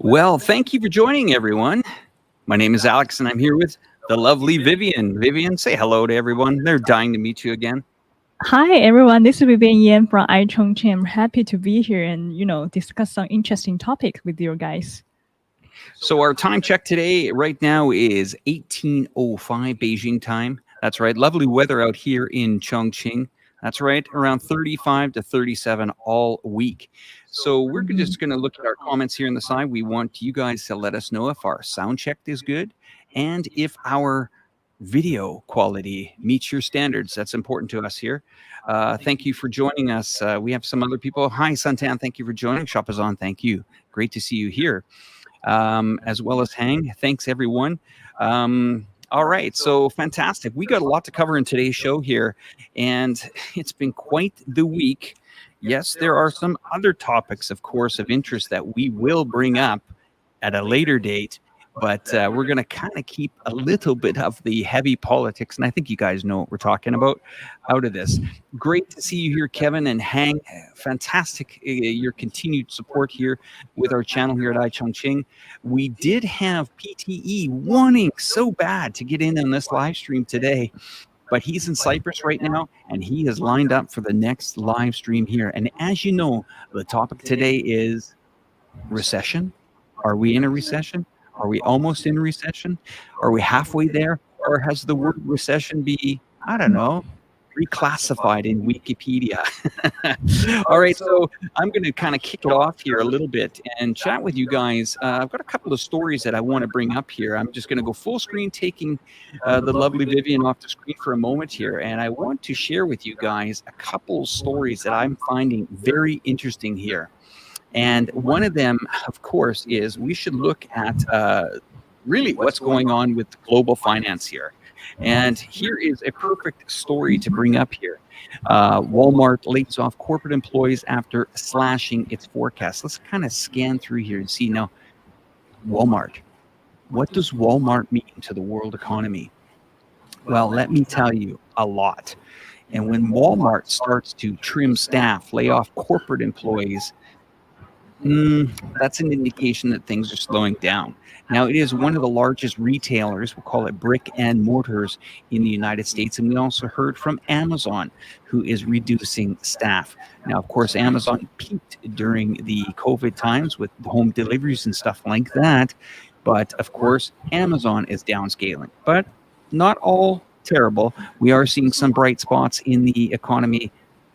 Well, thank you for joining, everyone. My name is Alex, and I'm here with the lovely Vivian. Vivian, say hello to everyone. They're dying to meet you again. Hi everyone, this is Vivian Yan from iChongqing. I'm happy to be here and discuss some interesting topic with you guys. So our time check today, right now, is 18:05 Beijing time. That's right. Lovely weather out here in Chongqing. That's right, around 35 to 37 all week. So we're just going to look at our comments here on the side. We want you guys to let us know if our sound check is good and if our video quality meets your standards. That's important to us here. Thank you for joining us. We have some other people. Hi, Santan. Thank you for joining. Shop is on. Thank you. Great to see you here. As well as Hang. Thanks, everyone. All right, so fantastic. We got a lot to cover in today's show here, and it's been quite the week. Yes, there are some other topics, of course, of interest that we will bring up at a later date, but we're going to kind of keep a little bit of the heavy politics, and I think you guys know what we're talking about, out of this. Great to see you here, Kevin and Hang. Fantastic, your continued support here with our channel here at iChongqing. We did have PTE wanting so bad to get in on this live stream today, but he's in Cyprus right now, and he is lined up for the next live stream here. And as you know, the topic today is recession. Are we in a recession? Are we almost in a recession? Are we halfway there? Or has the word recession be, I don't know, reclassified in Wikipedia? All right, so I'm going to kind of kick it off here a little bit and chat with you guys. I've got a couple of stories that I want to bring up here. I'm just going to go full screen, taking the lovely Vivian off the screen for a moment here. And I want to share with you guys a couple stories that I'm finding very interesting here. And one of them, of course, is we should look at really what's going on with global finance here. And here is a perfect story to bring up here. Walmart lays off corporate employees after slashing its forecast. Let's kind of scan through here and see now, Walmart. What does Walmart mean to the world economy? Well, let me tell you, a lot. And when Walmart starts to trim staff, lay off corporate employees, that's an indication that things are slowing down. Now, it is one of the largest retailers, we'll call it brick and mortars, in the United States. And we also heard from Amazon, who is reducing staff. Now, of course, Amazon peaked during the COVID times with home deliveries and stuff like that. But, of course, Amazon is downscaling. But not all terrible. We are seeing some bright spots in the economy,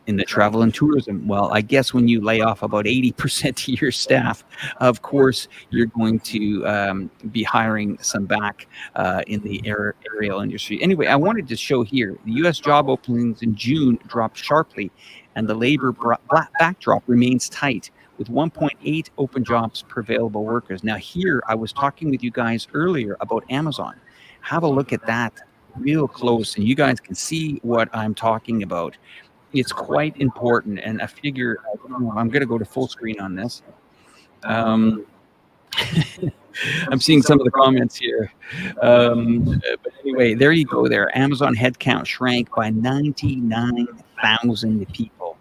in the travel and tourism. Well, I guess when you lay off about 80% of your staff, of course, you're going to be hiring some back in the aerial industry. Anyway, I wanted to show here, the U.S. job openings in June dropped sharply, and the labor backdrop remains tight, with 1.8 open jobs per available workers. Now here, I was talking with you guys earlier about Amazon. Have a look at that real close, and you guys can see what I'm talking about. It's quite important, and I figure I'm going to go to full screen on this. I'm seeing some of the comments here. But anyway, there you go there. Amazon headcount shrank by 99,000 people.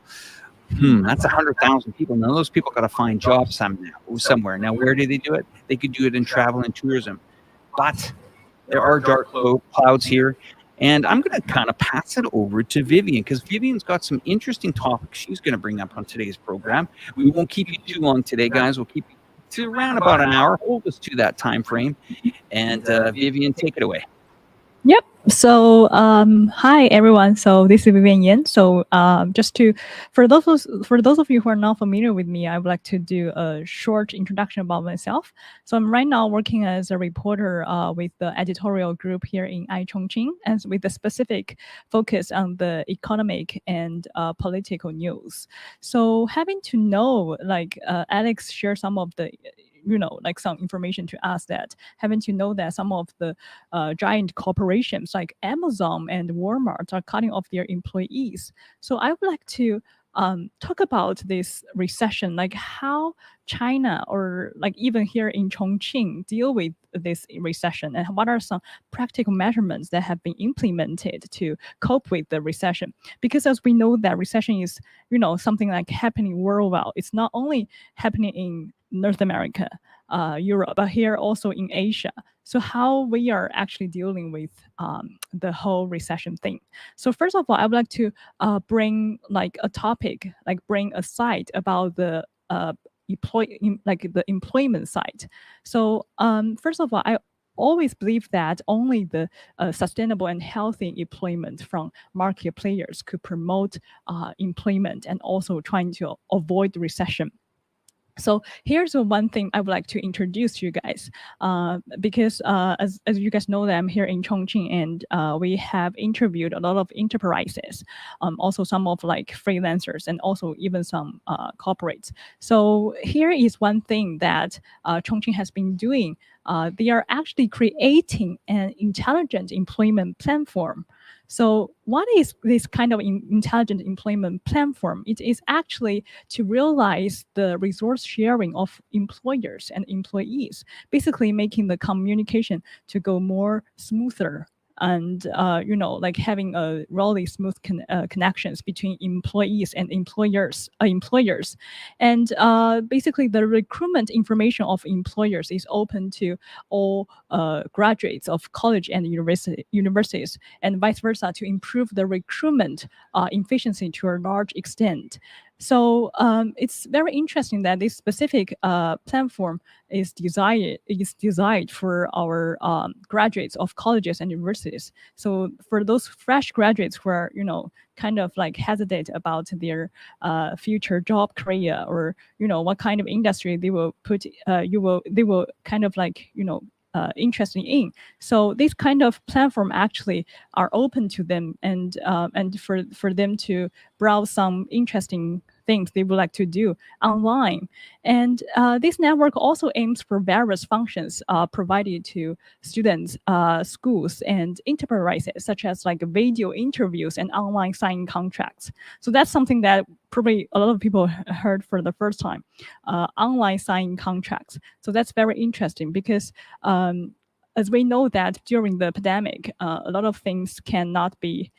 That's 100,000 people. Now, those people got to find jobs somewhere. Now, where do they do it? They could do it in travel and tourism. But there are dark clouds here. And I'm going to kind of pass it over to Vivian, because Vivian's got some interesting topics she's going to bring up on today's program. We won't keep you too long today, guys. We'll keep you to around about an hour. Hold us to that time frame. And Vivian, take it away. Yep. So, hi everyone. So this is Vivian Yan. So, for those of you who are not familiar with me, I would like to do a short introduction about myself. So I'm right now working as a reporter with the editorial group here in iChongqing, and with a specific focus on the economic and political news. So having to know, like Alex shared some of the like some information to us, that having to know that some of the giant corporations like Amazon and Walmart are cutting off their employees. So I would like to talk about this recession, like how China or like even here in Chongqing deal with this recession, and what are some practical measurements that have been implemented to cope with the recession. Because as we know that recession is, something like happening worldwide. It's not only happening in North America, Europe, but here also in Asia. So how we are actually dealing with the whole recession thing. So first of all, I would like to bring like a topic, like bring a side about the the employment side. So first of all, I always believe that only the sustainable and healthy employment from market players could promote employment and also trying to avoid recession. So here's the one thing I would like to introduce to you guys, because as you guys know that I'm here in Chongqing, and we have interviewed a lot of enterprises, also some of like freelancers, and also even some corporates. So here is one thing that Chongqing has been doing. They are actually creating an intelligent employment platform. So what is this kind of intelligent employment platform? It is actually to realize the resource sharing of employers and employees, basically making the communication to go more smoother, and like having a really smooth connections between employees and employers, and basically the recruitment information of employers is open to all graduates of college and universities, and vice versa, to improve the recruitment efficiency to a large extent. So it's very interesting that this specific platform is designed for our graduates of colleges and universities. So for those fresh graduates who are kind of like hesitate about their future job career, or what kind of industry they will put they will kind of like interested in. So this kind of platform actually are open to them, and for them to browse some interesting things they would like to do online. And this network also aims for various functions provided to students, schools, and enterprises, such as like video interviews and online signing contracts. So that's something that probably a lot of people heard for the first time, online signing contracts. So that's very interesting because as we know that during the pandemic, a lot of things cannot be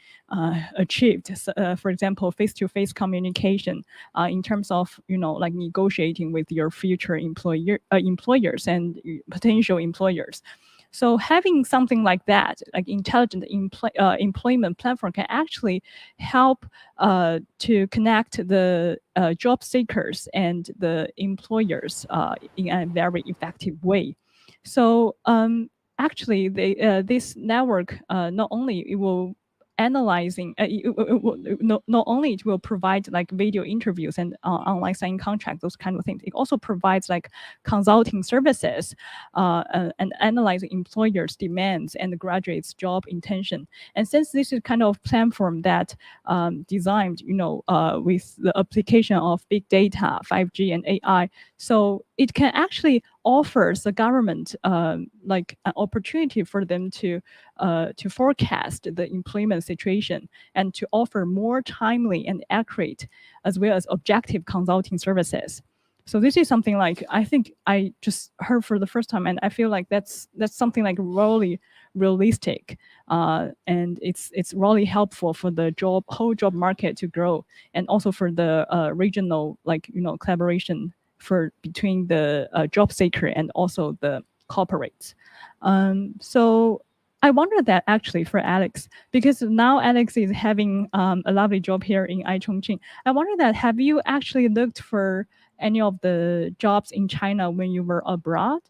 achieved. So, for example, face-to-face communication in terms of like negotiating with your future employers and potential employers. So having something like that, like intelligent employment platform, can actually help to connect the job seekers and the employers in a very effective way. So actually, this network not only it will analyzing not only it will provide like video interviews and online signing contract, those kind of things, it also provides like consulting services and analyzing employers demands and graduates job intention. And since this is kind of platform that designed with the application of big data, 5G and AI, so it can actually offers the government like an opportunity for them to forecast the employment situation and to offer more timely and accurate as well as objective consulting services. So this is something like I think I just heard for the first time, and I feel like that's something like really realistic, and it's really helpful for the whole job market to grow, and also for the regional collaboration for between the job seeker and also the corporates. So I wonder that actually for Alex, because now Alex is having a lovely job here in iChongqing. I wonder that have you actually looked for any of the jobs in China when you were abroad,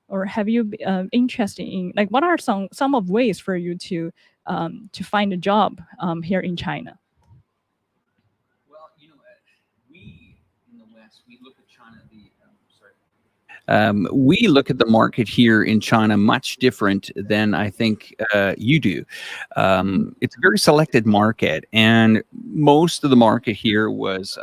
or have you interested in like what are some of ways for you to find a job here in China? Well, we in the West, we look at China. We look at the market here in China much different than I think you do. It's a very selected market, and most of the market here was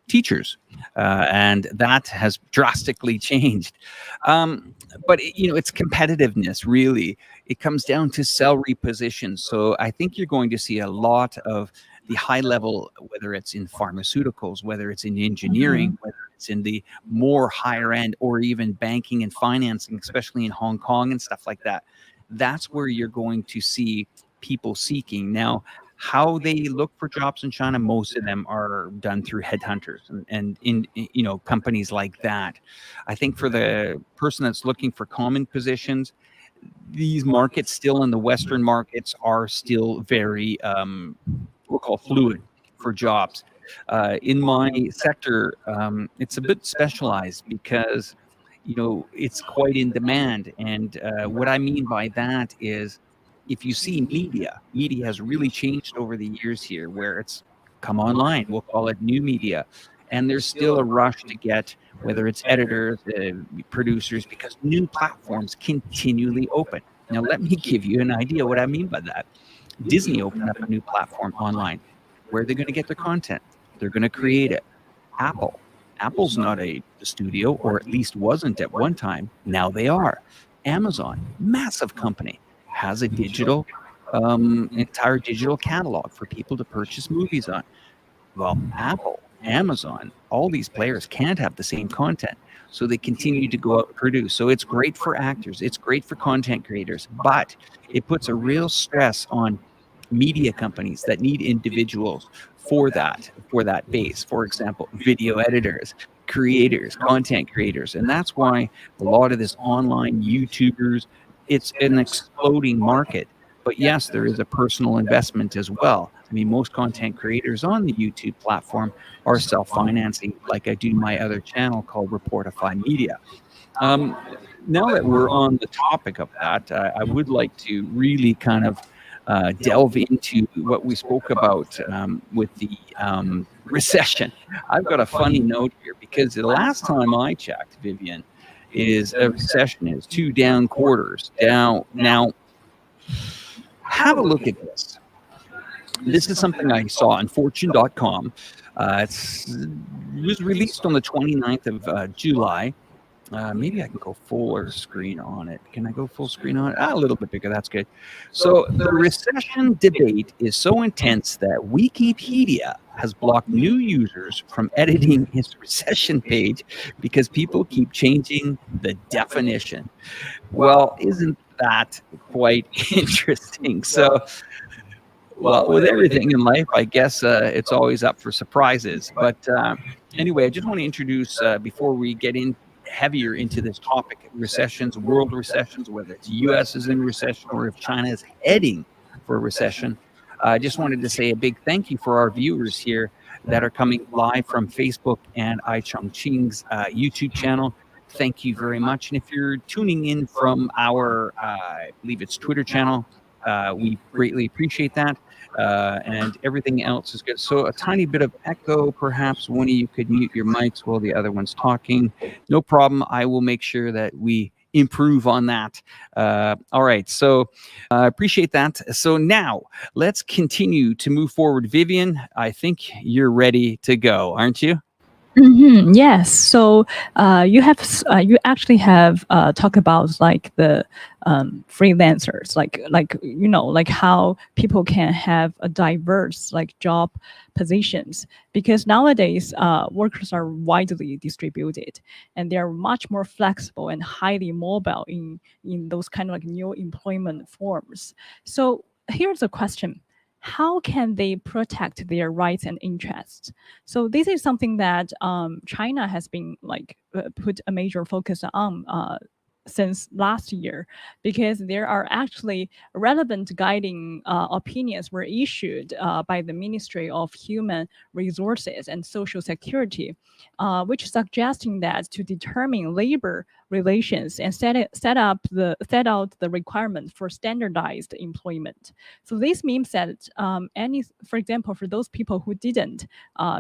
teachers, and that has drastically changed. But it's competitiveness, really. It comes down to salary positions. So I think you're going to see a lot of the high level, whether it's in pharmaceuticals, whether it's in engineering, whether it's in the more higher end, or even banking and financing, especially in Hong Kong and stuff like that. That's where you're going to see people seeking. Now, how they look for jobs in China, most of them are done through headhunters and in companies like that. I think for the person that's looking for common positions, these markets still in the Western markets are still very we'll call fluid for jobs. In my sector, it's a bit specialized because it's quite in demand. And what I mean by that is, if you see media has really changed over the years here, where it's come online. We'll call it new media, and there's still a rush to get, whether it's editors, producers, because new platforms continually open. Now, let me give you an idea what I mean by that. Disney opened up a new platform online. Where are they going to get their content? They're going to create it. Apple's not a studio, or at least wasn't at one time. Now they are. Amazon, massive company, has a digital, entire digital catalog for people to purchase movies on. Well, Apple, Amazon, all these players can't have the same content. So they continue to go out and produce. So it's great for actors. It's great for content creators. But it puts a real stress on media companies that need individuals for that base. For example, video editors, creators, content creators. And that's why a lot of this online YouTubers, it's an exploding market. But yes, there is a personal investment as well. I mean, most content creators on the YouTube platform are self-financing, like I do my other channel called Reportify Media. Now that we're on the topic of that, I would like to really kind of delve into what we spoke about with the recession. I've got a funny note here, because the last time I checked, Vivian, is a recession is 2 down quarters. Now, have a look at this. This is something I saw on fortune.com. It was released on the 29th of July. Maybe I can go full screen on it. Can I go full screen on it? A little bit bigger. That's good. So the recession debate is so intense that Wikipedia has blocked new users from editing its recession page because people keep changing the definition. Well, isn't that quite interesting? So, well, with everything in life, I guess it's always up for surprises. But anyway, I just want to introduce, before we get in heavier into this topic, recessions, world recessions, whether it's U.S. is in recession or if China is heading for a recession. I just wanted to say a big thank you for our viewers here that are coming live from Facebook and iChongqing's YouTube channel. Thank you very much. And if you're tuning in from our, I believe it's Twitter channel, we greatly appreciate that. And everything else is good. So a tiny bit of echo, perhaps one of you could mute your mics while the other one's talking. No problem. I will make sure that we improve on that. All right. So I appreciate that. So now let's continue to move forward. Vivian, I think you're ready to go, aren't you? Yes. So you actually have talked about like the freelancers, like how people can have a diverse like job positions, because nowadays workers are widely distributed and they are much more flexible and highly mobile in those kind of like new employment forms. So here's a question. How can they protect their rights and interests? So this is something that China has been like put a major focus on since last year, because there are actually relevant guiding opinions were issued by the Ministry of Human Resources and Social Security, which suggesting that to determine labor relations and set out the requirement for standardized employment. So this means that for example, for those people who didn't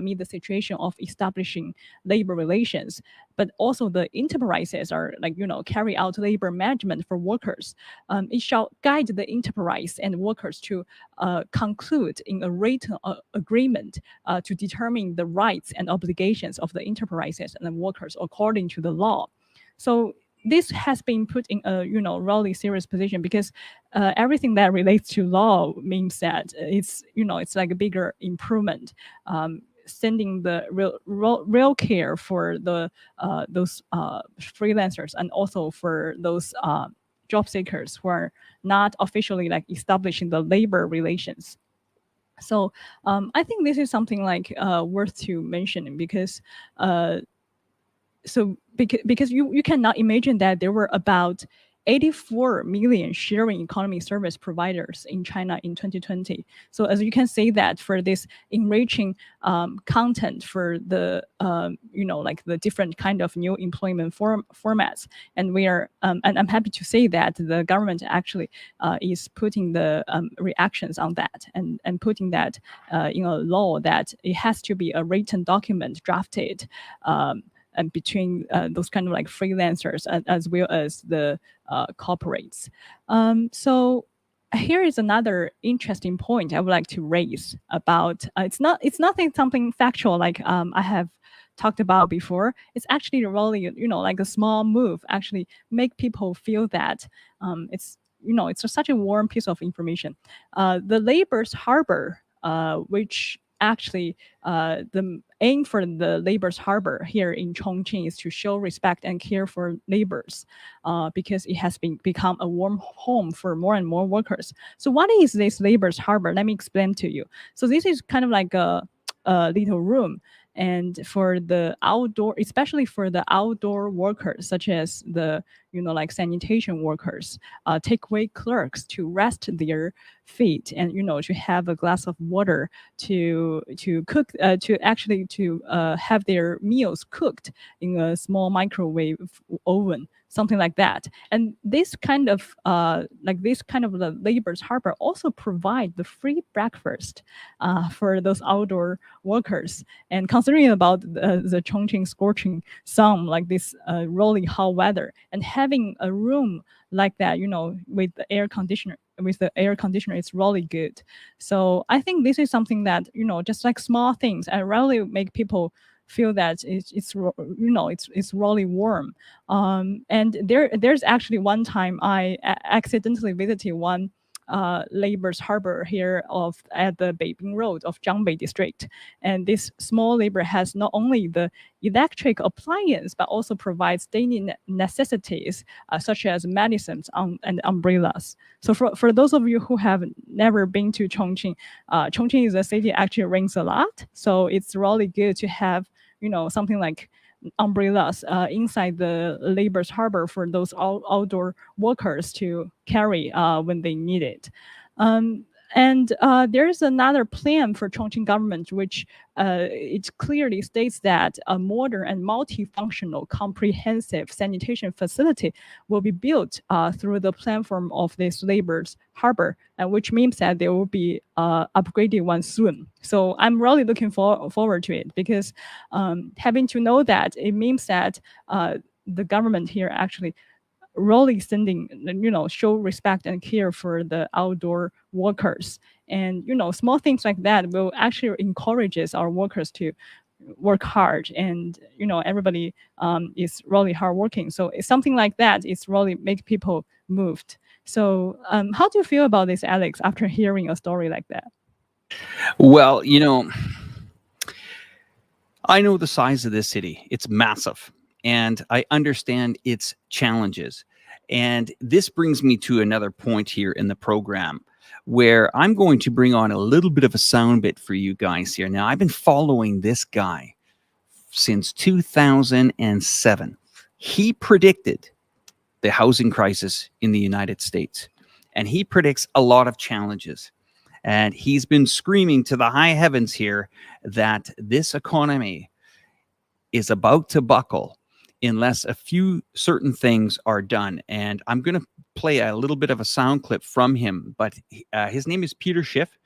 meet the situation of establishing labor relations, but also the enterprises are like, carry out labor management for workers, it shall guide the enterprise and workers to conclude in a written agreement to determine the rights and obligations of the enterprises and the workers according to the law. So this has been put in a really serious position, because everything that relates to law means that it's like a bigger improvement, sending the real care for the those freelancers, and also for those job seekers who are not officially like establishing the labor relations. So I think this is something like worth to mention because because you cannot imagine that there were about 84 million sharing economy service providers in China in 2020. So as you can see that for this enriching content for the like the different kind of new employment formats, and we are and I'm happy to say that the government actually is putting the reactions on that and putting that in a law that it has to be a written document drafted. And between those kind of like freelancers as well as the corporates. So here is another interesting point I would like to raise about it's nothing something factual like I have talked about before. It's actually really like a small move actually make people feel that it's it's such a warm piece of information. The labor's harbor, which actually the aim for the labor's harbor here in Chongqing is to show respect and care for labors because it has become a warm home for more and more workers. So what is this labor's harbor? Let me explain to you. So this is kind of like a little room, and for the outdoor, especially for the outdoor workers such as the like sanitation workers, takeaway clerks to rest their feet and to have a glass of water to cook to actually to have their meals cooked in a small microwave oven, something like that. And this kind of the labor's harbor also provide the free breakfast for those outdoor workers. And considering about the Chongqing scorching sun, like this really hot weather, and having a room like that, with the air conditioner, it's really good. So I think this is something that just like small things, I really make people feel that it's really warm. And there's actually one time I accidentally visited one labor's harbor here at the Beibing Road of Zhangbei district. And this small labor has not only the electric appliance, but also provides daily necessities such as medicines and umbrellas. So for those of you who have never been to Chongqing, Chongqing is a city actually rains a lot. So it's really good to have, something like umbrellas inside the labor's harbor for those outdoor workers to carry when they need it. And there's another plan for Chongqing government, which it clearly states that a modern and multifunctional comprehensive sanitation facility will be built through the platform of this labor's harbor, which means that there will be upgraded one soon. So I'm really looking forward to it because having to know that it means that the government here actually really sending, show respect and care for the outdoor workers. And, small things like that will actually encourages our workers to work hard. And, everybody is really hardworking. So it's something like that. It's really make people moved. So how do you feel about this, Alex, after hearing a story like that? Well, I know the size of this city. It's massive. And I understand its challenges. And this brings me to another point here in the program where I'm going to bring on a little bit of a sound bit for you guys here. Now, I've been following this guy since 2007. He predicted the housing crisis in the United States, and he predicts a lot of challenges. And he's been screaming to the high heavens here that this economy is about to buckle unless a few certain things are done. And I'm going to play a little bit of a sound clip from him, but his name is Peter Schiff.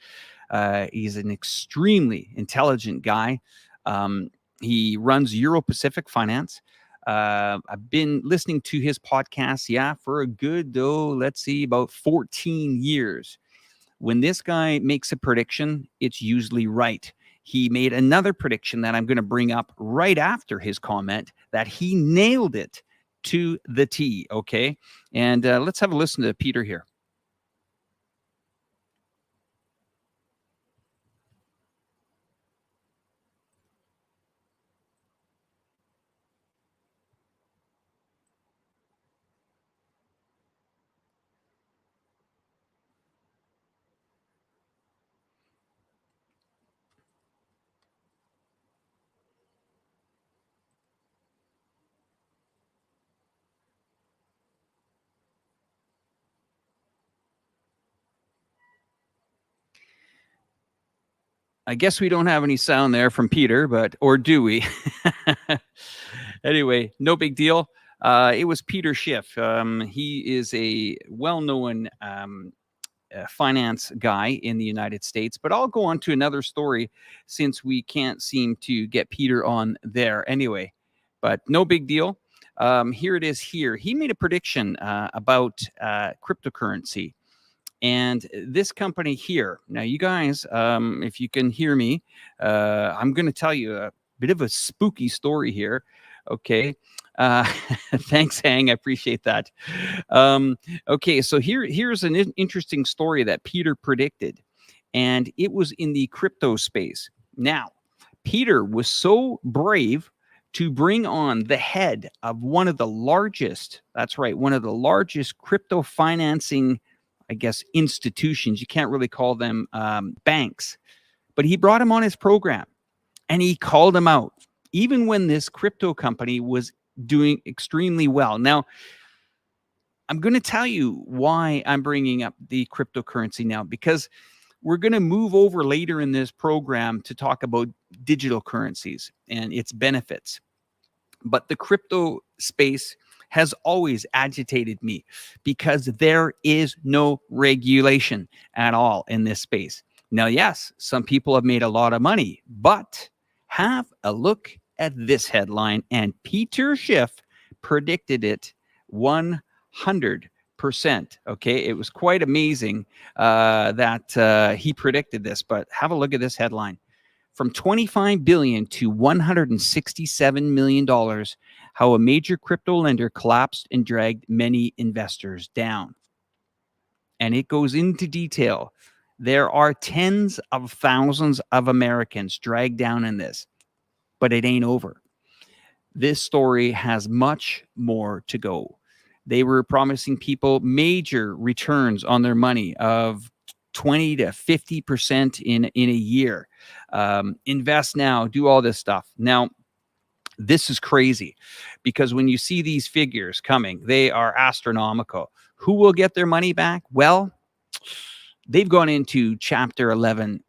He's an extremely intelligent guy. He runs Euro Pacific Finance. I've been listening to his podcast, for a good, let's see, about 14 years. When this guy makes a prediction, it's usually right. He made another prediction that I'm going to bring up right after his comment that he nailed it to the T, okay? And let's have a listen to Peter here. I guess we don't have any sound there from Peter, or do we? Anyway, no big deal. It was Peter Schiff. He is a well-known finance guy in the United States, but I'll go on to another story since we can't seem to get Peter on there anyway. But no big deal. Here it is here. He made a prediction about cryptocurrency. And this company here, now you guys, if you can hear me, I'm going to tell you a bit of a spooky story here. Okay. Thanks, Hang. I appreciate that. Okay, so here's an interesting story that Peter predicted, and it was in the crypto space. Now, Peter was so brave to bring on the head of one of the largest, that's right, one of the largest crypto financing, I guess, institutions. You can't really call them banks, but he brought him on his program and he called him out, even when this crypto company was doing extremely well. Now, I'm going to tell you why I'm bringing up the cryptocurrency now, because we're going to move over later in this program to talk about digital currencies and its benefits. But the crypto space has always agitated me because there is no regulation at all in this space. Now, yes, some people have made a lot of money, but have a look at this headline, and Peter Schiff predicted it 100%. Okay, it was quite amazing that he predicted this, but have a look at this headline. From $25 billion to $167 million, how a major crypto lender collapsed and dragged many investors down. And it goes into detail. There are tens of thousands of Americans dragged down in this, but it ain't over. This story has much more to go. They were promising people major returns on their money of 20 to 50% in a year. Invest now, do all this stuff. Now, this is crazy because when you see these figures coming, they are astronomical. Who will get their money back? Well, they've gone into Chapter 11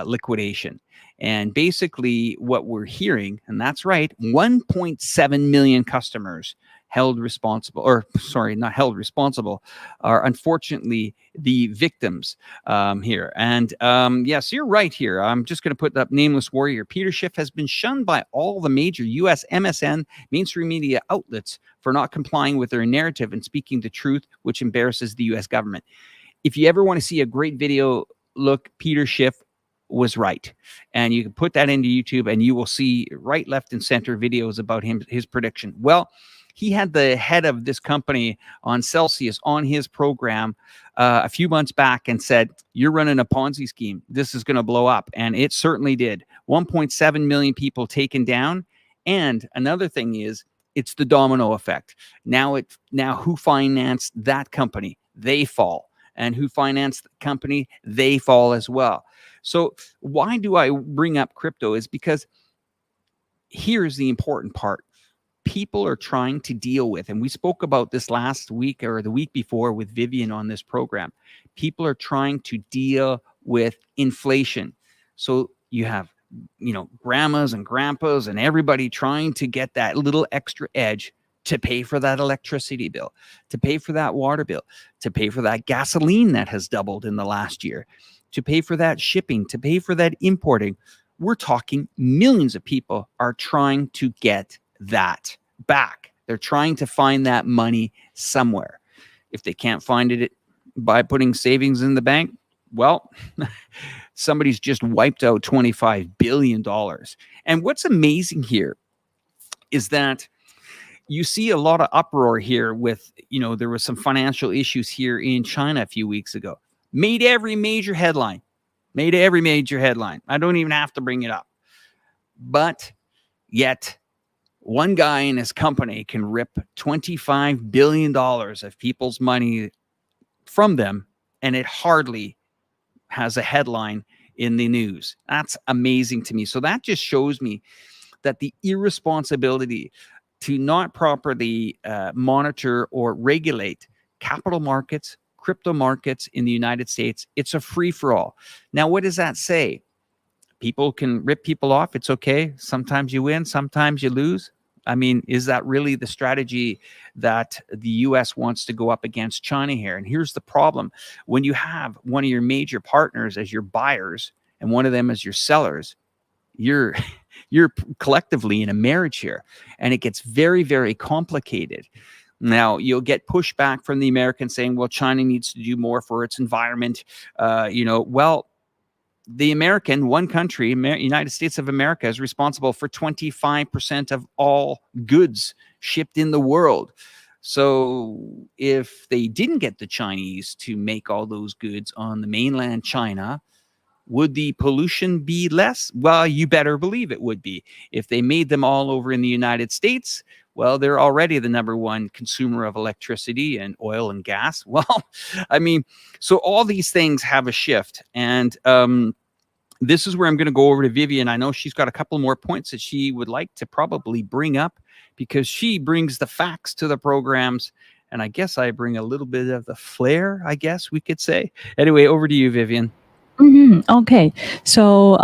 liquidation. And basically what we're hearing, and that's right, 1.7 million customers held responsible, or sorry, not held responsible, are unfortunately the victims here. And yes, you're right here. I'm just going to put up nameless warrior. Peter Schiff has been shunned by all the major U.S. MSN mainstream media outlets for not complying with their narrative and speaking the truth, which embarrasses the U.S. government. If you ever want to see a great video, look, Peter Schiff was right. And you can put that into YouTube and you will see right, left, and center videos about his prediction. Well, he had the head of this company on Celsius on his program a few months back and said, you're running a Ponzi scheme. This is going to blow up. And it certainly did. 1.7 million people taken down. And another thing is, it's the domino effect. Now who financed that company? They fall. And who financed the company? They fall as well. So why do I bring up crypto is because here's the important part. People are trying to deal with, and we spoke about this last week or the week before with Vivian on this program. People are trying to deal with inflation. So you have, grandmas and grandpas and everybody trying to get that little extra edge to pay for that electricity bill, to pay for that water bill, to pay for that gasoline that has doubled in the last year, to pay for that shipping, to pay for that importing. We're talking millions of people are trying to get that back. They're trying to find that money somewhere. If they can't find it by putting savings in the bank, well, somebody's just wiped out $25 billion. And what's amazing here is that you see a lot of uproar here with, there was some financial issues here in China a few weeks ago. Made every major headline. I don't even have to bring it up. But yet, one guy in his company can rip $25 billion of people's money from them, and it hardly has a headline in the news. That's amazing to me. So that just shows me that the irresponsibility to not properly monitor or regulate capital markets, crypto markets in the United States, it's a free-for-all. Now, what does that say? people can rip people off. It's okay. Sometimes you win, sometimes you lose. I mean, is that really the strategy that the US wants to go up against China here? And here's the problem. When you have one of your major partners as your buyers and one of them as your sellers, you're collectively in a marriage here, and it gets very, very complicated. Now, you'll get pushback from the Americans saying, well, China needs to do more for its environment. Well, the American, one country, United States of America, is responsible for 25% of all goods shipped in the world. So if they didn't get the Chinese to make all those goods on the mainland China, would the pollution be less? Well, you better believe it would be. If they made them all over in the United States, well, they're already the number one consumer of electricity and oil and gas. Well, I mean, so all these things have a shift. And this is where I'm going to go over to Vivian. I know she's got a couple more points that she would like to probably bring up because she brings the facts to the programs. And I guess I bring a little bit of the flair, I guess we could say. Anyway, over to you, Vivian. Okay, so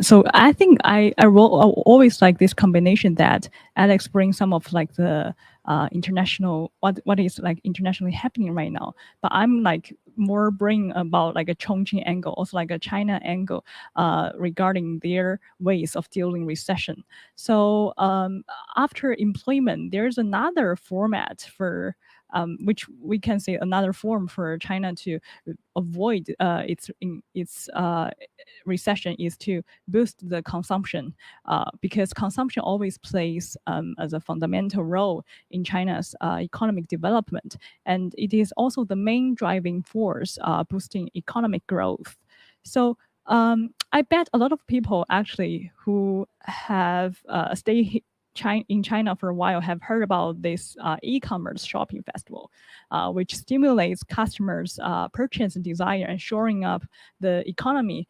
so I think I always like this combination that Alex brings some of like the international what is like internationally happening right now, but I'm like more bringing about like a Chongqing angle, also like a China angle regarding their ways of dealing recession. So after employment, there's another format for which we can say another form for China to avoid its recession is to boost the consumption, because consumption always plays as a fundamental role in China's economic development, and it is also the main driving force boosting economic growth. So I bet a lot of people actually who have stayed in China for a while have heard about this e-commerce shopping festival, which stimulates customers' purchase desire and shoring up the economy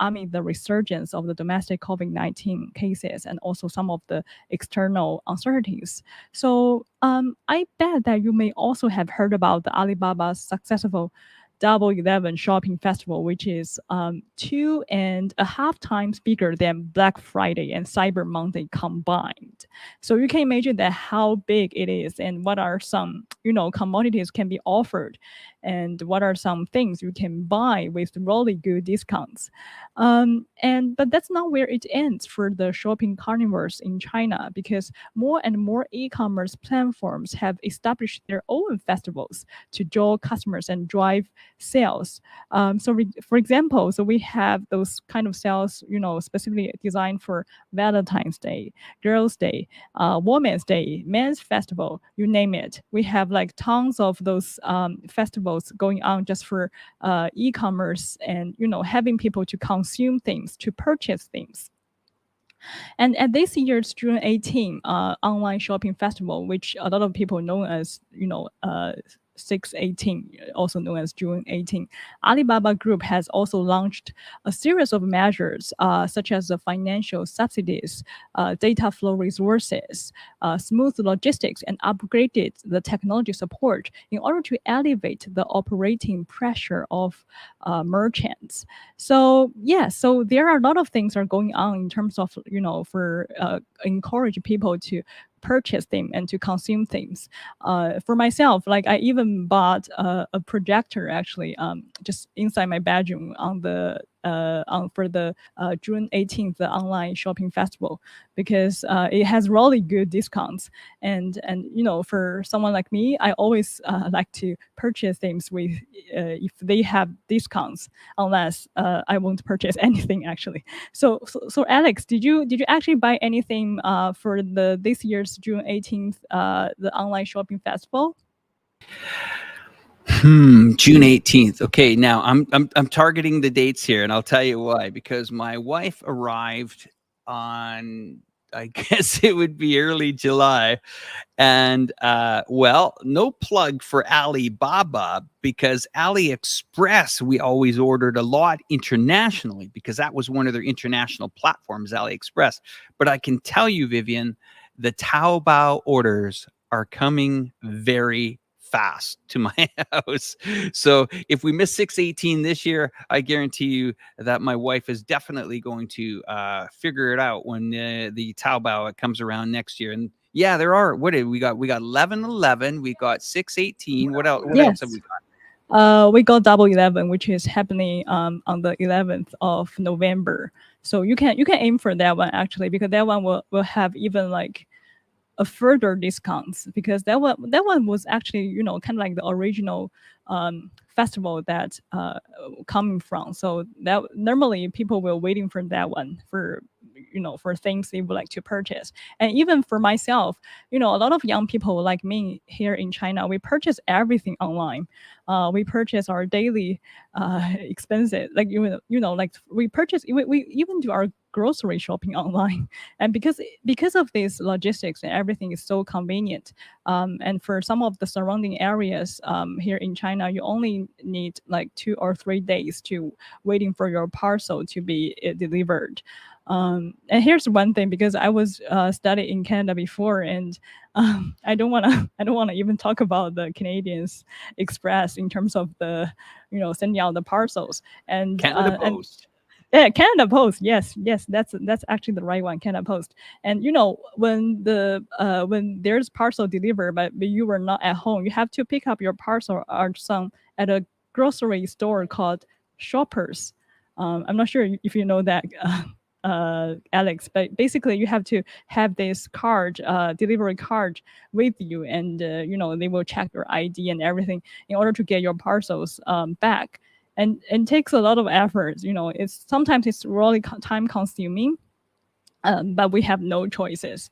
amid the resurgence of the domestic COVID-19 cases and also some of the external uncertainties. So I bet that you may also have heard about the Alibaba's successful Double 11 shopping festival, which is 2.5 times bigger than Black Friday and Cyber Monday combined. So you can imagine that how big it is and what are some, commodities can be offered and what are some things you can buy with really good discounts. But that's not where it ends for the shopping carnivores in China, because more and more e-commerce platforms have established their own festivals to draw customers and drive sales. For example, so we have those kind of sales, specifically designed for Valentine's Day, Girls' Day, Women's Day, Men's Festival, you name it. We have like tons of those festivals going on just for e-commerce and having people to consume things, to purchase things. And at this year's June 18 online shopping festival, which a lot of people know as 618, also known as June 18, Alibaba Group has also launched a series of measures such as the financial subsidies, data flow resources, smooth logistics, and upgraded the technology support in order to elevate the operating pressure of merchants. So so there are a lot of things are going on in terms of for encourage people to purchase them and to consume things. For myself, like I even bought a projector actually just inside my bedroom on the for the June 18th online shopping festival, because it has really good discounts, and for someone like me, I always like to purchase things with if they have discounts, unless I won't purchase anything actually. So Alex, did you actually buy anything for this year's June 18th the online shopping festival? June 18th. Okay, now I'm targeting the dates here, and I'll tell you why. Because my wife arrived on, I guess it would be early July, and well, no plug for Alibaba, because AliExpress we always ordered a lot internationally because that was one of their international platforms, AliExpress. But I can tell you, Vivian, the Taobao orders are coming very fast to my house. So if we miss 618 this year, I guarantee you that my wife is definitely going to figure it out when the Taobao comes around next year. And yeah, there are. What did we got? We got 1111. We got 618. What else? What else have we got? We got Double 11, which is happening on the 11th of November. So you can aim for that one actually, because that one will have even like a further discounts, because that one was actually kind of like the original festival that coming from. So that normally people were waiting for that one for for things they would like to purchase. And even for myself, a lot of young people like me here in China, we purchase everything online. We purchase our daily expenses, like like we purchase, we even do our grocery shopping online. And because of this logistics and everything is so convenient, and for some of the surrounding areas here in China, you only need like 2 or 3 days to waiting for your parcel to be delivered. And here's one thing, because I was studying in Canada before, and I don't want to even talk about the Canadians Express in terms of the sending out the parcels. And Canada Post. Yeah, Canada Post. Yes, that's actually the right one, Canada Post. And when there's parcel delivered, but you were not at home, you have to pick up your parcel or some at a grocery store called Shoppers. I'm not sure if you know that. Alex, but basically you have to have this card, delivery card with you, and they will check your ID and everything in order to get your parcels back. And it takes a lot of effort. Sometimes it's really time consuming. But we have no choices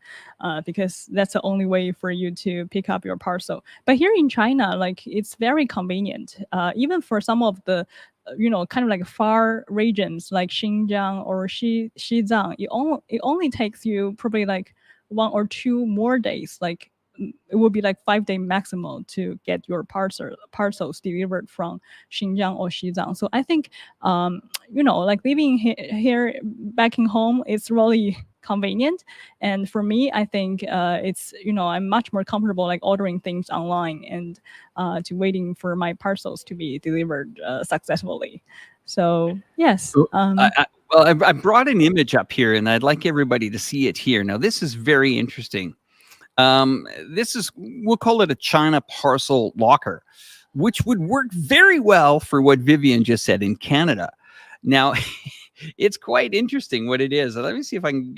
because that's the only way for you to pick up your parcel. But here in China, like it's very convenient. Even for some of the, kind of like far regions like Xinjiang or Xizang, it only takes you probably like 1 or 2 more days. Like it would be like 5-day maximum to get your parcels delivered from Xinjiang or Xizang. So I think, like living here back in home, it's really convenient. And for me, I think it's, I'm much more comfortable like ordering things online and to waiting for my parcels to be delivered successfully. So yes. I brought an image up here, and I'd like everybody to see it here. Now, this is very interesting. We'll call it a China parcel locker, which would work very well for what Vivian just said in Canada. Now, it's quite interesting what it is. Let me see if I can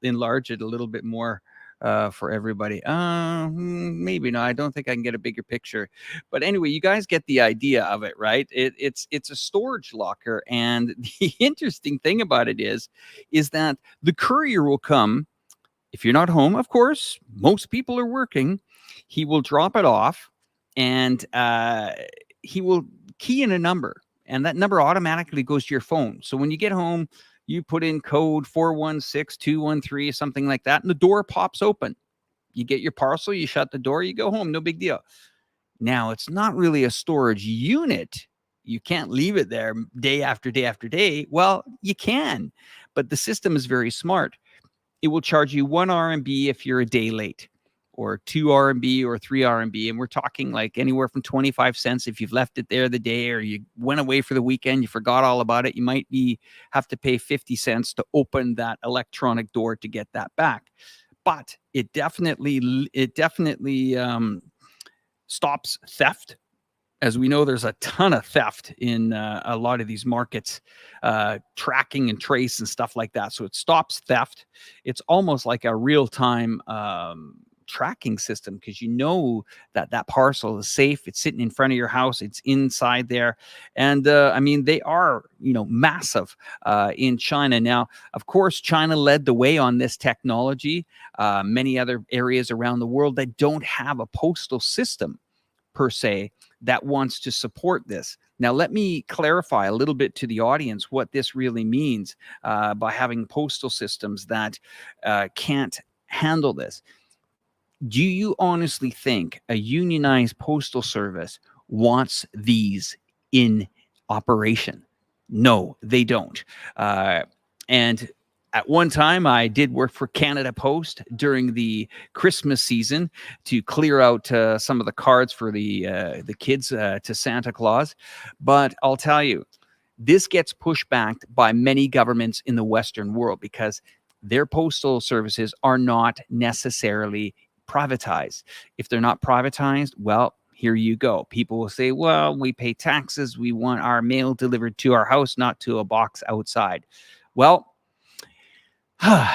enlarge it a little bit more for everybody. Maybe no, I don't think I can get a bigger picture. But anyway, you guys get the idea of it, right? It's a storage locker, and the interesting thing about it is that the courier will come. If you're not home, of course, most people are working. He will drop it off, and he will key in a number, and that number automatically goes to your phone. So when you get home, you put in code 416213, something like that, and the door pops open. You get your parcel, you shut the door, you go home, no big deal. Now, it's not really a storage unit. You can't leave it there day after day after day. Well, you can, but the system is very smart. It will charge you 1 RMB if you're a day late, or 2 RMB or 3 RMB. And we're talking like anywhere from 25 cents if you've left it there the day, or you went away for the weekend, you forgot all about it. You might have to pay 50 cents to open that electronic door to get that back. But it definitely stops theft. As we know, there's a ton of theft in a lot of these markets, tracking and trace and stuff like that. So it stops theft. It's almost like a real-time tracking system, because that parcel is safe. It's sitting in front of your house. It's inside there. And I mean, they are, massive in China. Now, of course, China led the way on this technology. Many other areas around the world that don't have a postal system per se that wants to support this. Now, let me clarify a little bit to the audience what this really means by having postal systems that can't handle this. Do you honestly think a unionized postal service wants these in operation? No, they don't. And At one time, I did work for Canada Post during the Christmas season to clear out some of the cards for the kids to Santa Claus. But I'll tell you, this gets pushed back by many governments in the Western world because their postal services are not necessarily privatized. If they're not privatized, well, here you go. People will say, well, we pay taxes. We want our mail delivered to our house, not to a box outside. Well,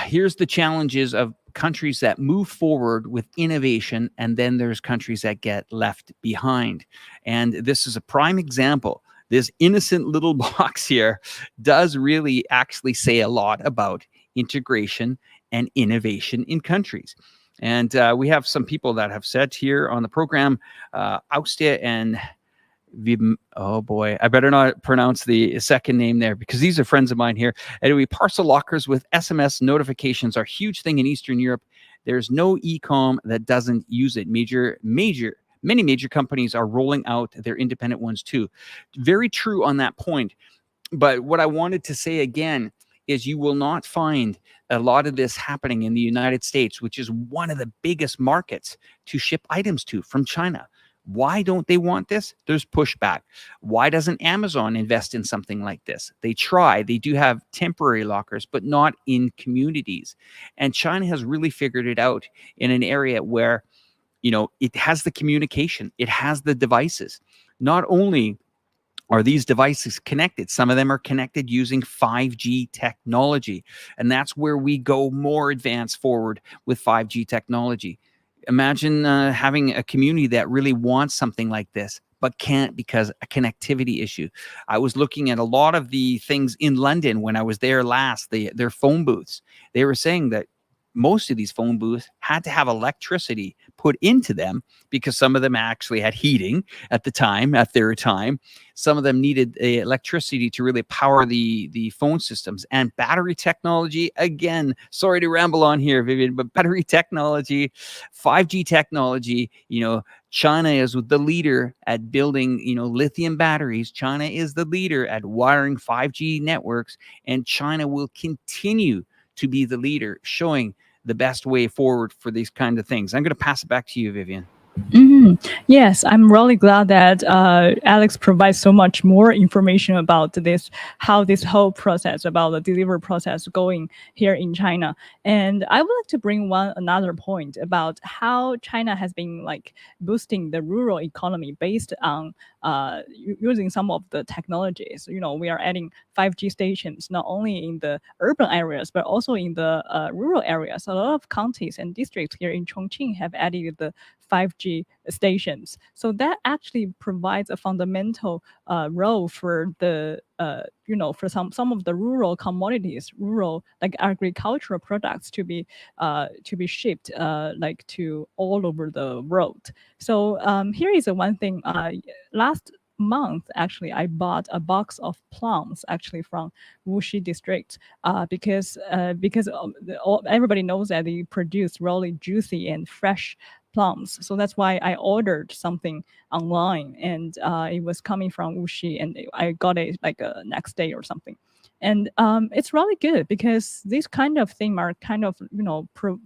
here's the challenges of countries that move forward with innovation, and then there's countries that get left behind. And this is a prime example. This innocent little box here does really actually say a lot about integration and innovation in countries. And we have some people that have said here on the program, Austia and oh boy, I better not pronounce the second name there because these are friends of mine here. Anyway, parcel lockers with SMS notifications are a huge thing in Eastern Europe. There's no e-com that doesn't use it. Many major companies are rolling out their independent ones too. Very true on that point. But what I wanted to say again is you will not find a lot of this happening in the United States, which is one of the biggest markets to ship items to from China. Why don't they want this? There's pushback. Why doesn't Amazon invest in something like this? They try. They do have temporary lockers, but not in communities. And China has really figured it out in an area where, it has the communication. It has the devices. Not only are these devices connected, some of them are connected using 5G technology. And that's where we go more advanced forward with 5G technology. Imagine having a community that really wants something like this, but can't because a connectivity issue. I was looking at a lot of the things in London when I was there last, their phone booths. They were saying that most of these phone booths had to have electricity put into them because some of them actually had heating at their time. Some of them needed electricity to really power the phone systems. And battery technology, again, sorry to ramble on here, Vivian, but battery technology, 5G technology, China is the leader at building, lithium batteries. China is the leader at wiring 5G networks, and China will continue to be the leader, showing the best way forward for these kind of things. I'm going to pass it back to you, Vivian. Yes, I'm really glad that Alex provides so much more information about this, how this whole process about the delivery process going here in China. And I would like to bring another point about how China has been boosting the rural economy based on using some of the technologies. We are adding 5G stations not only in the urban areas but also in the rural areas. A lot of counties and districts here in Chongqing have added the 5G stations. So that actually provides a fundamental role for the for some of the rural commodities, rural agricultural products to be shipped to all over the world. So here is one thing. Last month, actually, I bought a box of plums actually from Wuxi district because everybody knows that they produce really juicy and fresh plums. So that's why I ordered something online, and it was coming from Wuxi, and I got it next day or something. And it's really good because this kind of thing are kind of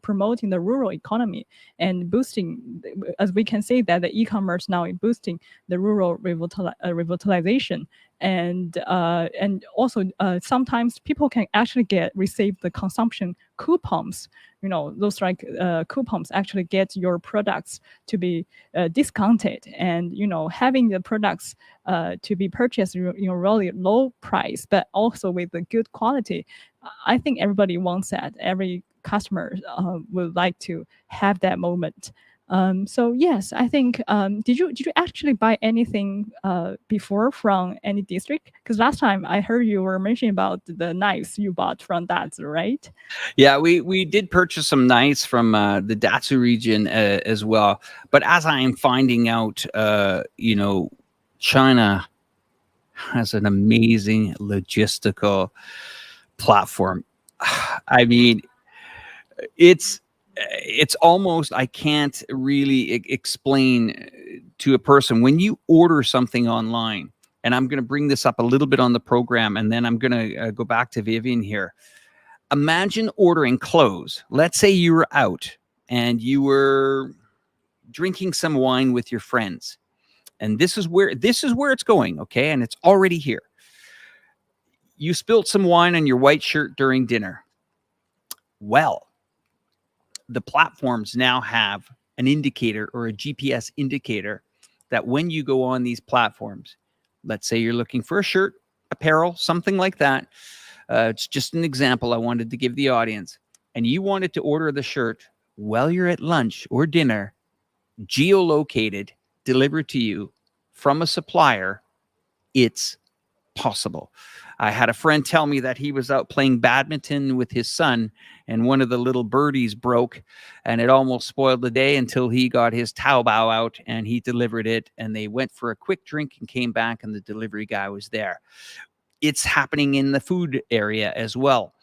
promoting the rural economy and boosting, as we can say that the e-commerce now is boosting the rural revitalization. And also sometimes people can actually receive the consumption coupons. Those coupons actually get your products to be discounted, and having the products to be purchased really low price but also with a good quality. I think everybody wants that. Every customer would like to have that moment. So yes, I think did you actually buy anything before from any district? Because last time I heard you were mentioning about the knives you bought from Datsu, right? Yeah, we did purchase some knives from the Datsu region as well. But as I am finding out, China has an amazing logistical platform. I mean, it's almost, I can't really explain to a person when you order something online, and I'm going to bring this up a little bit on the program, and then I'm going to go back to Vivian here. Imagine ordering clothes. Let's say you were out and you were drinking some wine with your friends. And this is where it's going, okay? And it's already here. You spilled some wine on your white shirt during dinner. Well, the platforms now have an indicator or a GPS indicator that when you go on these platforms, let's say you're looking for a shirt, apparel, something like that. It's just an example I wanted to give the audience. And you wanted to order the shirt while you're at lunch or dinner, geolocated, delivered to you from a supplier. It's possible. I had a friend tell me that he was out playing badminton with his son and one of the little birdies broke and it almost spoiled the day until he got his Taobao out and he delivered it, and they went for a quick drink and came back and the delivery guy was there. It's happening in the food area as well,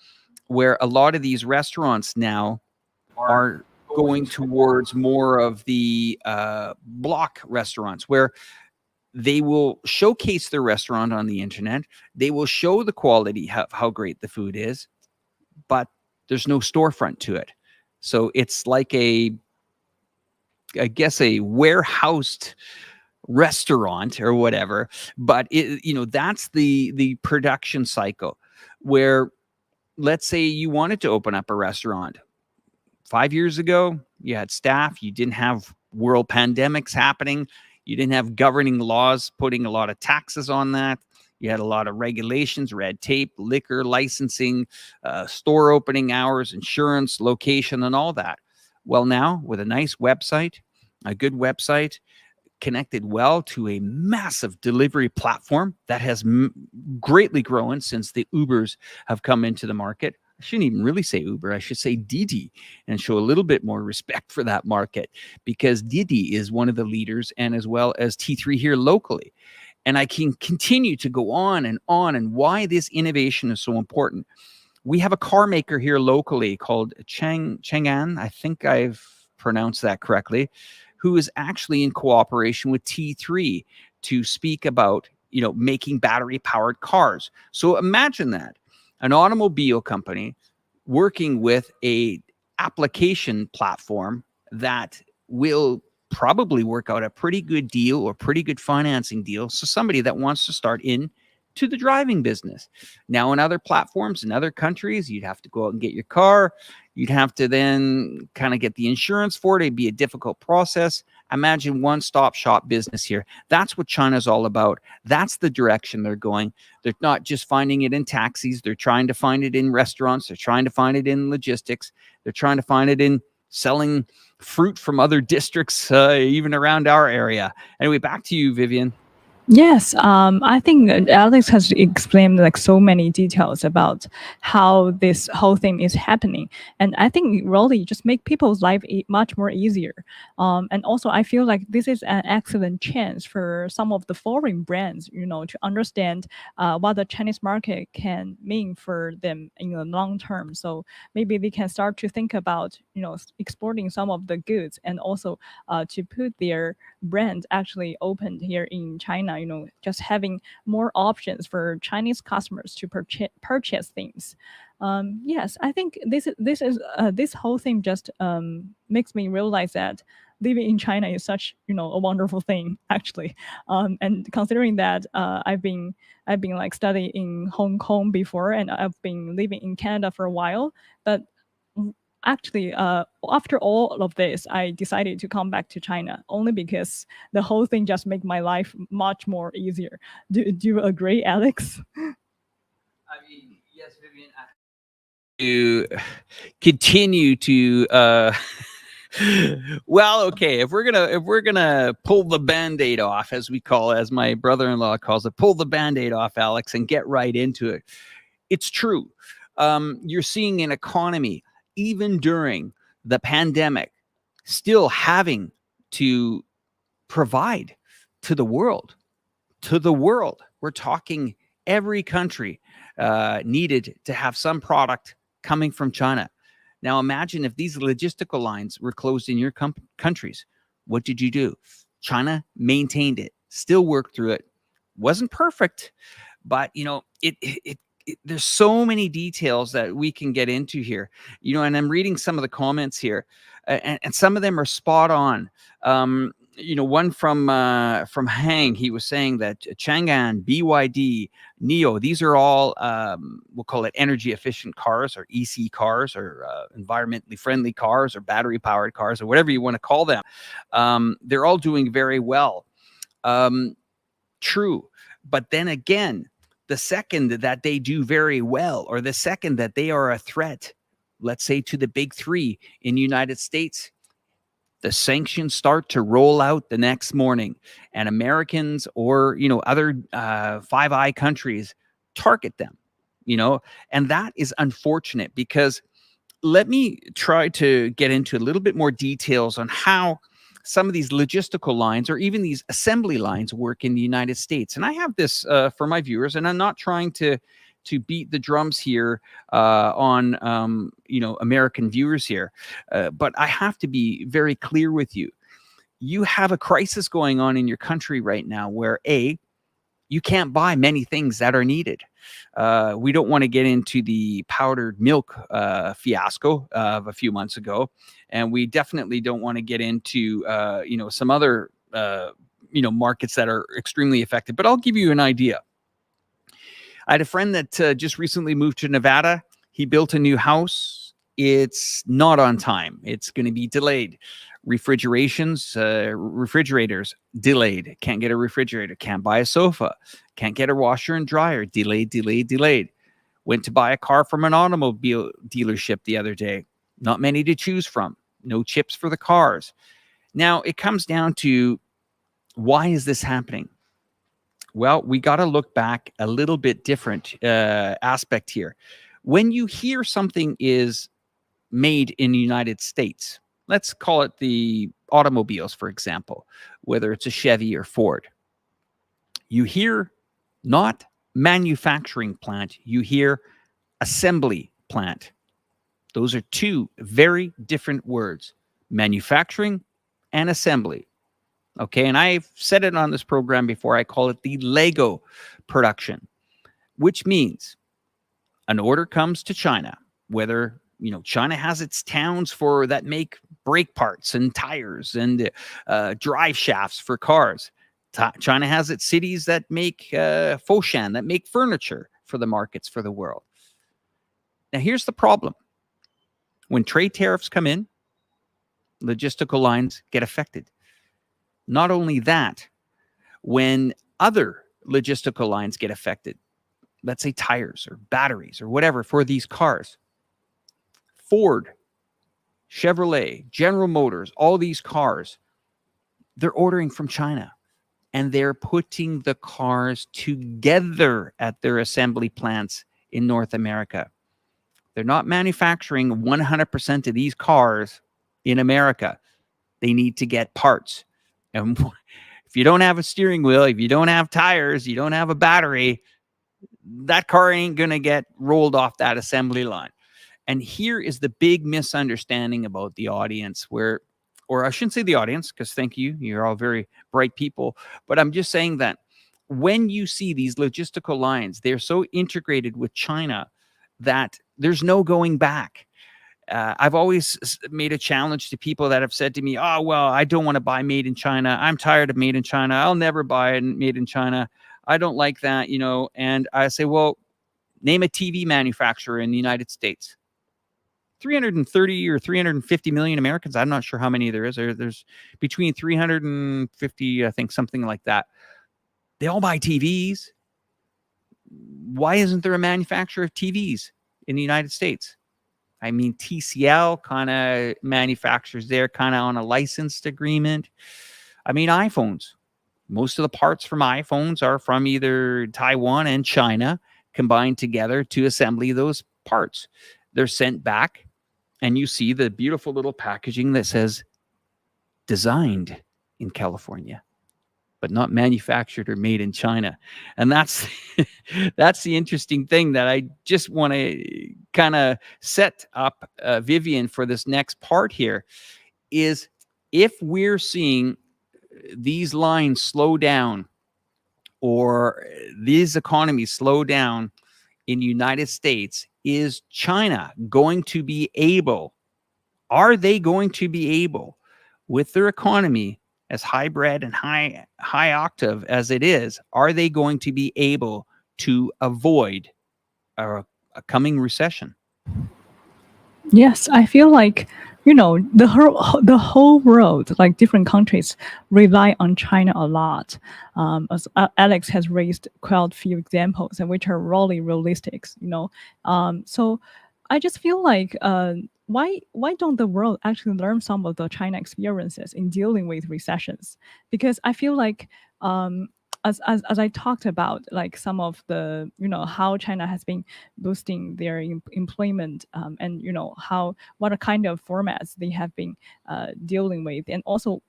where a lot of these restaurants now are going towards more of the block restaurants where they will showcase their restaurant on the internet. They will show the quality, how great the food is, but there's no storefront to it. So it's like a warehoused restaurant or whatever, but that's the production cycle where, let's say you wanted to open up a restaurant 5 years ago, you had staff, you didn't have world pandemics happening, you didn't have governing laws putting a lot of taxes on that. You had a lot of regulations, red tape, liquor licensing, store opening hours, insurance, location, and all that. Well, now with a nice website, a good website, connected well to a massive delivery platform that has greatly grown since the Ubers have come into the market. I shouldn't even really say Uber. I should say Didi and show a little bit more respect for that market, because Didi is one of the leaders, and as well as T3 here locally. And I can continue to go on and why this innovation is so important. We have a car maker here locally called Chang'an. I think I've pronounced that correctly, who is actually in cooperation with T3 to speak about, making battery powered cars. So imagine that. An automobile company working with a application platform that will probably work out a pretty good deal or pretty good financing deal. So somebody that wants to start into the driving business. Now, in other platforms, in other countries, you'd have to go out and get your car. You'd have to then kind of get the insurance for it. It'd be a difficult process. Imagine one-stop shop business here. That's what China's all about. That's the direction they're going. They're not just finding it in taxis. They're trying to find it in restaurants. They're trying to find it in logistics. They're trying to find it in selling fruit from other districts, even around our area. Anyway, back to you, Vivian. Yes, I think Alex has explained like so many details about how this whole thing is happening, and I think it really just make people's life much more easier. And also, I feel like this is an excellent chance for some of the foreign brands, to understand what the Chinese market can mean for them in the long term. So maybe they can start to think about, exporting some of the goods, and also to put their brand actually opened here in China, just having more options for Chinese customers to purchase things. Yes, I think this whole thing just makes me realize that living in China is such a wonderful thing, actually. And considering that I've been like studying in Hong Kong before, and I've been living in Canada for a while, but actually, after all of this, I decided to come back to China only because the whole thing just made my life much more easier. Do you agree, Alex? I mean, yes, Vivian. To continue to well, okay, if we're gonna pull the band-aid off, as we call it, as my brother-in-law calls it, pull the band-aid off, Alex, and get right into it. It's true. You're seeing an economy, even during the pandemic, still having to provide to the world. We're talking every country needed to have some product coming from China. Now imagine if these logistical lines were closed in your countries. What did you do? China maintained it, still worked through it. Wasn't perfect, but it there's so many details that we can get into here, and I'm reading some of the comments here, and some of them are spot on. One from Hang, he was saying that Chang'an, BYD, Neo, these are all, we'll call it energy efficient cars, or EC cars, or environmentally friendly cars, or battery powered cars, or whatever you want to call them. They're all doing very well. True. But then again, the second that they do very well, or the second that they are a threat, let's say to the big three in the United States, the sanctions start to roll out the next morning, and Americans or, other Five Eye countries target them, and that is unfortunate, because let me try to get into a little bit more details on how some of these logistical lines, or even these assembly lines, work in the United States. And I have this for my viewers, and I'm not trying to beat the drums here on American viewers here, but I have to be very clear with you. You have a crisis going on in your country right now, where you can't buy many things that are needed. We don't want to get into the powdered milk fiasco of a few months ago, and we definitely don't want to get into some other markets that are extremely affected. But I'll give you an idea. I had a friend that just recently moved to Nevada. He built a new house. It's not on time. It's going to be delayed. Refrigerators delayed. Can't get a refrigerator. Can't buy a sofa. Can't get a washer and dryer. Delayed. Went to buy a car from an automobile dealership the other day. Not many to choose from. No chips for the cars. Now, it comes down to, why is this happening? Well, we got to look back a little bit different aspect here. When you hear something is made in the United States, let's call it the automobiles, for example, whether it's a Chevy or Ford, you hear not manufacturing plant, you hear assembly plant. Those are two very different words, manufacturing and assembly. Okay, and I've said it on this program before. I call it the Lego production, which means an order comes to China, whether China has its towns that make brake parts and tires and drive shafts for cars. China has its cities that make Foshan, that make furniture for the markets for the world. Now, here's the problem. When trade tariffs come in, logistical lines get affected. Not only that, when other logistical lines get affected, let's say tires or batteries or whatever for these cars, Ford, Chevrolet, General Motors, all these cars, they're ordering from China, and they're putting the cars together at their assembly plants in North America. They're not manufacturing 100% of these cars in America. They need to get parts. And if you don't have a steering wheel, if you don't have tires, you don't have a battery, that car ain't going to get rolled off that assembly line. And here is the big misunderstanding about the audience, or I shouldn't say the audience, because thank you, you're all very bright people, but I'm just saying that when you see these logistical lines, they're so integrated with China that there's no going back. I've always made a challenge to people that have said to me, oh, well, I don't want to buy made in China. I'm tired of made in China. I'll never buy made in China. I don't like that, And I say, well, name a TV manufacturer in the United States. 330 or 350 million Americans. I'm not sure how many there is. There's between 350, I think, something like that. They all buy TVs. Why isn't there a manufacturer of TVs in the United States? I mean, TCL kind of manufactures there, kind of on a licensed agreement. I mean, iPhones. Most of the parts from iPhones are from either Taiwan and China combined together to assemble those parts. They're sent back, and you see the beautiful little packaging that says designed in California, but not manufactured or made in China. And that's that's the interesting thing that I just want to kind of set up, Vivian, for this next part here, is if we're seeing these lines slow down, or these economies slow down in the United States, is China going to be able, are they going to be able, with their economy as hybrid and high octave as it is, are they going to be able to avoid a coming recession? Yes, I feel like the whole world, like different countries, rely on China a lot. As Alex has raised quite a few examples, and which are really realistic. So I just feel like why don't the world actually learn some of the China experiences in dealing with recessions? Because I feel like as I talked about, like some of the how China has been boosting their employment, and what kind of formats they have been dealing with, and also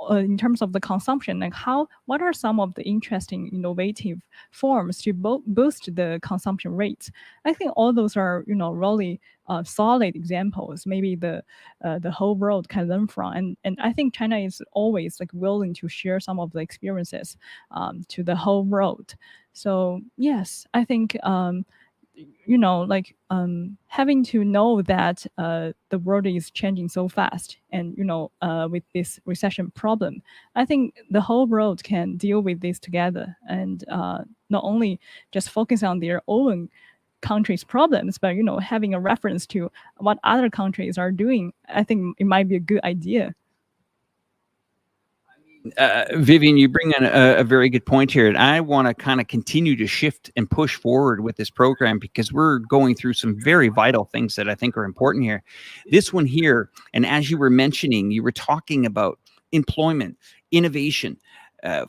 in terms of the consumption, like what are some of the interesting innovative forms to boost the consumption rates. I think all those are really solid examples, maybe the whole world can learn from, and I think China is always like willing to share some of the experiences to the whole world. So yes, I think having to know that the world is changing so fast, and with this recession problem, I think the whole world can deal with this together, and not only just focus on their own country's problems, but having a reference to what other countries are doing. I think it might be a good idea. Vivian, you bring in a very good point here, and I want to kind of continue to shift and push forward with this program because we're going through some very vital things that I think are important here. This one here, and as you were mentioning, you were talking about employment, innovation,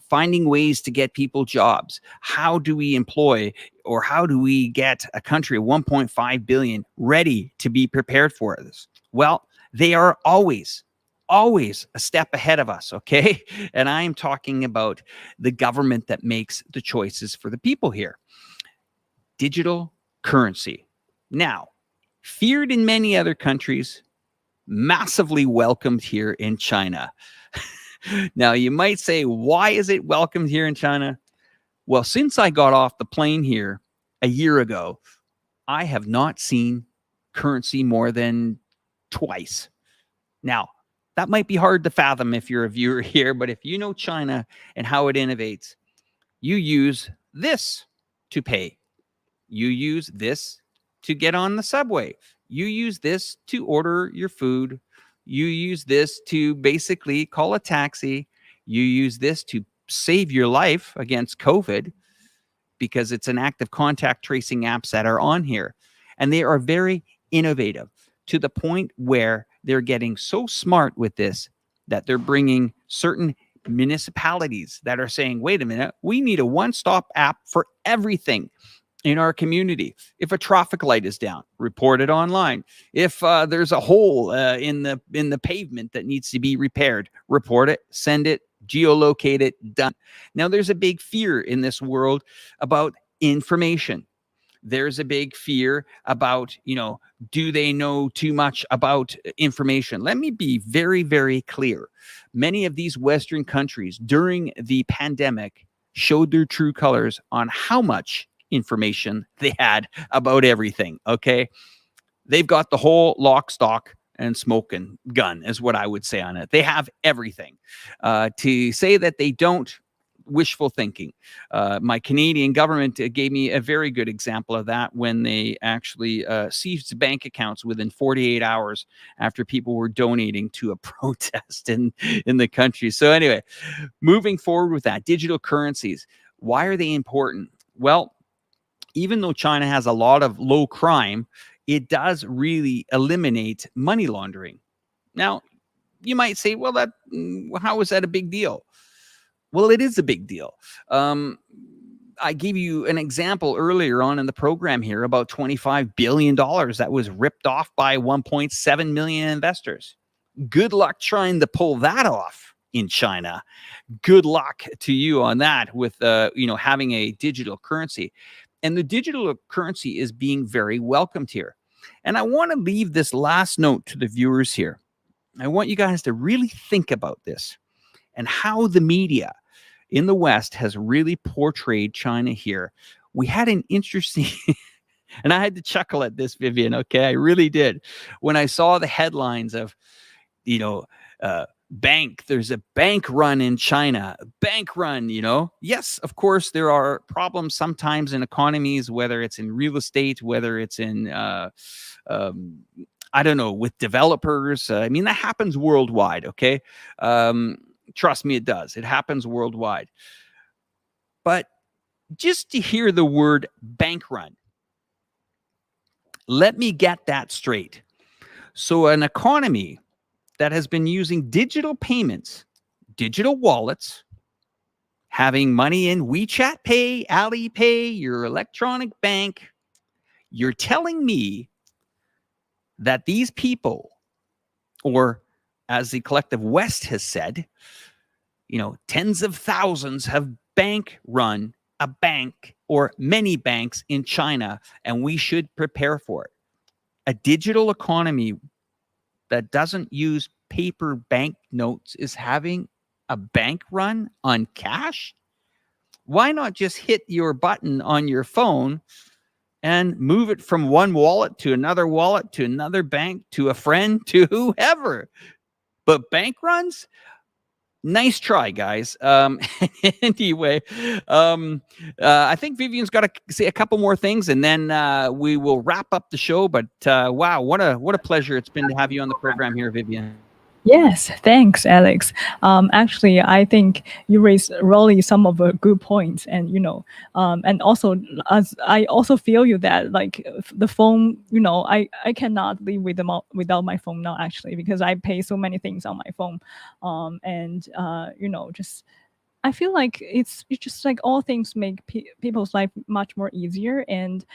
finding ways to get people jobs. How do we employ, or how do we get a country of 1.5 billion ready to be prepared for this? Well, they are always a step ahead of us, okay? And I am talking about the government that makes the choices for the people here. Digital currency. Now, feared in many other countries, massively welcomed here in China. Now, you might say, why is it welcomed here in China? Well, since I got off the plane here a year ago, I have not seen currency more than twice. Now, that might be hard to fathom if you're a viewer here, but if you know China and how it innovates, you use this to pay. You use this to get on the subway. You use this to order your food. You use this to basically call a taxi. You use this to save your life against COVID because it's an active contact tracing apps that are on here. And they are very innovative to the point where they're getting so smart with this that they're bringing certain municipalities that are saying, wait a minute, we need a one-stop app for everything in our community. If a traffic light is down, report it online. If there's a hole in the pavement that needs to be repaired, report it, send it, geolocate it, done. Now, there's a big fear in this world about information. There's a big fear about, do they know too much about information? Let me be very, very clear. Many of these Western countries during the pandemic showed their true colors on how much information they had about everything. Okay. They've got the whole lock, stock, and smoking gun is what I would say on it. They have everything. To say that they don't, wishful thinking. My Canadian government gave me a very good example of that when they actually seized bank accounts within 48 hours after people were donating to a protest in the country. So anyway, moving forward with that, digital currencies, why are they important? Well, even though China has a lot of low crime, it does really eliminate money laundering. Now, you might say, well, how is that a big deal? Well, it is a big deal. I gave you an example earlier on in the program here about $25 billion that was ripped off by 1.7 million investors. Good luck trying to pull that off in China. Good luck to you on that with, having a digital currency. And the digital currency is being very welcomed here. And I want to leave this last note to the viewers here. I want you guys to really think about this and how the media in the West has really portrayed China here. We had an interesting And I had to chuckle at this, Vivian. Okay, I really did. When I saw the headlines of, there's a bank run in China, bank run, Yes, of course, there are problems sometimes in economies, whether it's in real estate, whether it's in, I don't know, with developers. I mean, that happens worldwide, okay? Trust me, it does. It happens worldwide. But just to hear the word bank run, let me get that straight. So an economy that has been using digital payments, digital wallets, having money in WeChat Pay, Alipay, your electronic bank, you're telling me that these people, or as the collective West has said, tens of thousands have bank run a bank or many banks in China, and we should prepare for it. A digital economy that doesn't use paper bank notes is having a bank run on cash? Why not just hit your button on your phone and move it from one wallet to another bank, to a friend, to whoever? But bank runs? Nice try, guys. Anyway, I think Vivian's got to say a couple more things, and then we will wrap up the show. But wow, what a pleasure it's been to have you on the program here, Vivian. Yes, thanks, Alex. Actually, I think you raised really some of the good points, and and also as I also feel you that like the phone, I cannot live without my phone now, actually, because I pay so many things on my phone, and just. I feel like it's just like all things make people's life much more easier, and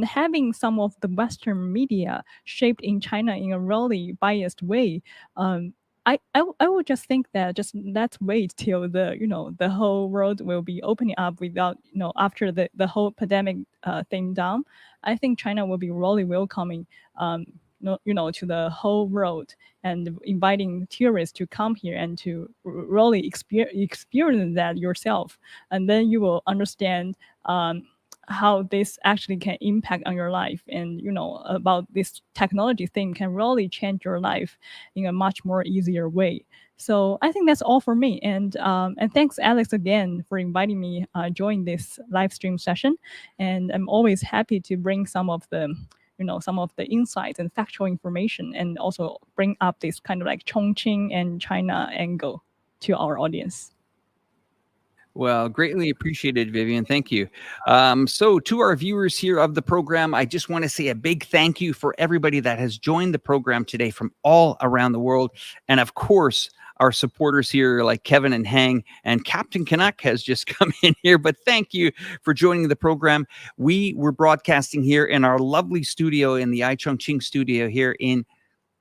having some of the Western media shaped in China in a really biased way. I would just think that just let's wait till the whole world will be opening up without after the whole pandemic thing down. I think China will be really welcoming to the whole world, and inviting tourists to come here and to really experience that yourself. And then you will understand how this actually can impact on your life, and about this technology thing can really change your life in a much more easier way. So I think that's all for me, and thanks, Alex, again for inviting me join this live stream session. And I'm always happy to bring some of the insights and factual information, and also bring up this kind of like Chongqing and China angle to our audience. Well, greatly appreciated, Vivian. Thank you. So to our viewers here of the program, I just want to say a big thank you for everybody that has joined the program today from all around the world. And of course, our supporters here like Kevin and Hang, and Captain Canuck has just come in here. But thank you for joining the program. We were broadcasting here in our lovely studio, in the iChongqing studio here in,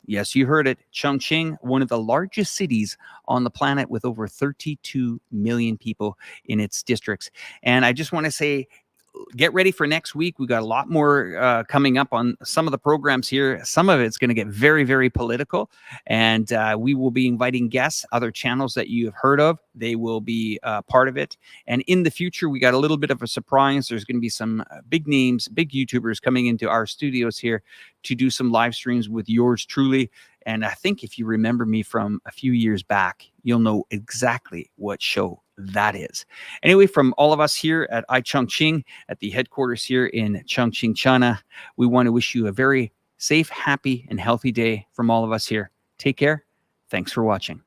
yes, you heard it, Chongqing, one of the largest cities on the planet with over 32 million people in its districts. And I just want to say, get ready for next week. We got a lot more coming up on some of the programs here. Some of it's going to get very, very political, and we will be inviting guests, other channels that you have heard of. They will be part of it. And in the future, we got a little bit of a surprise. There's going to be some big names, big YouTubers coming into our studios here to do some live streams with yours truly. And I think if you remember me from a few years back, you'll know exactly what show that is. Anyway, from all of us here at iChongqing, at the headquarters here in Chongqing, China, we want to wish you a very safe, happy, and healthy day from all of us here. Take care. Thanks for watching.